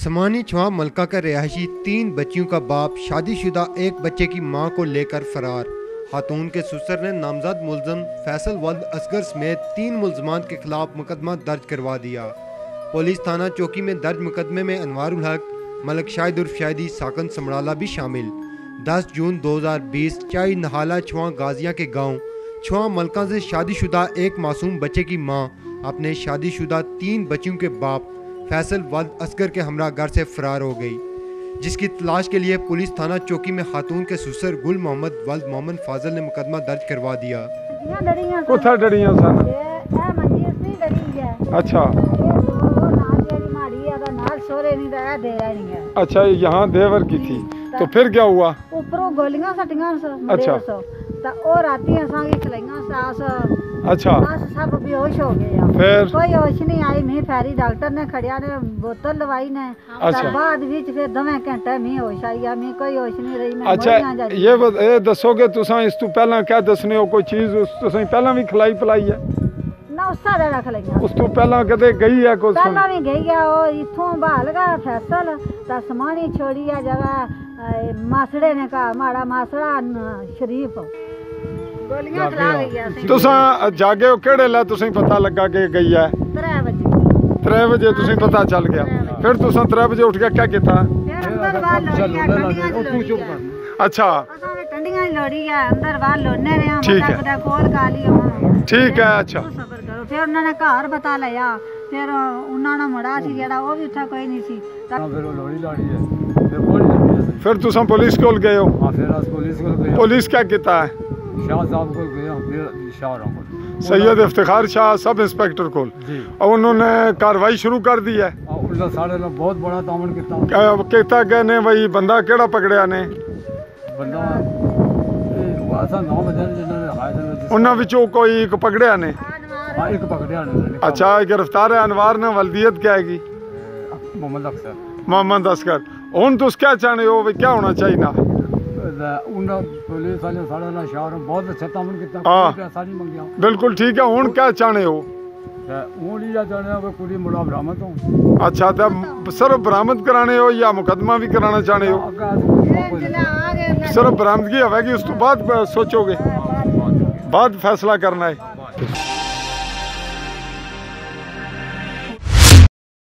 समानी छुआ मलका का रिहायशी 3 बच्चियों का बाप शादीशुदा एक बच्चे की मां को लेकर फरार। खातून के ससुर ने नामजद मुलजम फैसल वल्द असगर समेत 3 मुलजमान के खिलाफ मुकदमा दर्ज करवा दिया। पुलिस थाना चौकी में दर्ज मुकदमे में अनवारुल हक, मलक शाहिद उर्फ शाहिदी, साकन समराला भी शामिल। 10 जून 2020 चाई नहाला छुआ गाजिया के गांव छुआ मलका से शादीशुदा एक मासूम बच्चे की मां अपने शादीशुदा 3 बच्चियों के बाप फैसल वल्द असगर के हमरा घर से फरार हो गई, जिसकी तलाश के लिए पुलिस थाना चौकी में खातून के ससुर गुल मोहम्मद वल्द मोहम्मद फाजल ने मुकदमा दर्ज करवा दिया। अच्छा, यहाँ देवर की थी तो फिर क्या हुआ? ऊपरों गोलियां सटियां। अच्छा, और राती असांगी खलाइयां सास। अच्छा, सब बेहोश हो गए। फिर कोई होश नहीं आई। मैं फैरी डॉक्टर ने खड़िया ने बोतल लवाई ने। अच्छा, बाद विच फिर 2 घंटे मैं होश आई। मैं कोई होश नहीं रही। मैं अच्छा, ये दसोगे तुसा इस तू पहला क्या दसने हो? कोई चीज तुसा पहला भी खिलाई पिलाई है ना? उसका ज़्यादा खलाइयां उस तू पहला कदे गई है? कोई पहला भी गई है। ओ इथों बाल गया फैसल ता समानी छोड़ी है जगह मासड़े ने कहा माड़ा मासड़ा शरीफ गोलियां खिला गई है। तुसा जागे हो केड़े ला तुसा पता लगा के गई है? 3 बजे तुसा पता चल गया। फिर तुसा 3 बजे उठ के क्या किया? अच्छा, टंडियां लोड़ी है अंदर बाहर लोने रहे। ठीक है, कोल गाली ठीक है। अच्छा, फिर उन्होंने घर बता लिया। फिर उन्होंने मुड़ा सी जेड़ा वो भी उठा कोई नहीं सी। फिर तुसा पुलिस कोल गए हो? पुलिस क्या किया है? शाह साहब को गया, फिर शाह सैयद इफ्तिखार शाह सब इंस्पेक्टर को, और उन्होंने कार्रवाई शुरू कर दी है। साढ़े बहुत बड़ा तामन किता गए ने भाई बंदा केड़ा पकड़िया ने? बंदा उन्हां विचों कोई एक पकड़िया ने? एक पकड़िया ने। अच्छा, गिरफ्तार है अनवार ने। वल्दियत क्या है? मोहम्मद अख्तर। मोहम्मद असगर। हुन तुस क्या चाहते हो क्या होना चाहिए ना? पुलिस वाले साढ़े ना शहर बहुत अच्छा तामन किया। पैसा नहीं मंगया। बिल्कुल ठीक है। हुन क्या चाहते हो? कुड़ी मुड़ा बरामद हो। अच्छा, तो सिर्फ बरामद कराने हो या मुकदमा भी कराना चाहते हो? सिर्फ बरामदगी होगी, उस तो बाद सोचोगे, बाद फैसला करना है।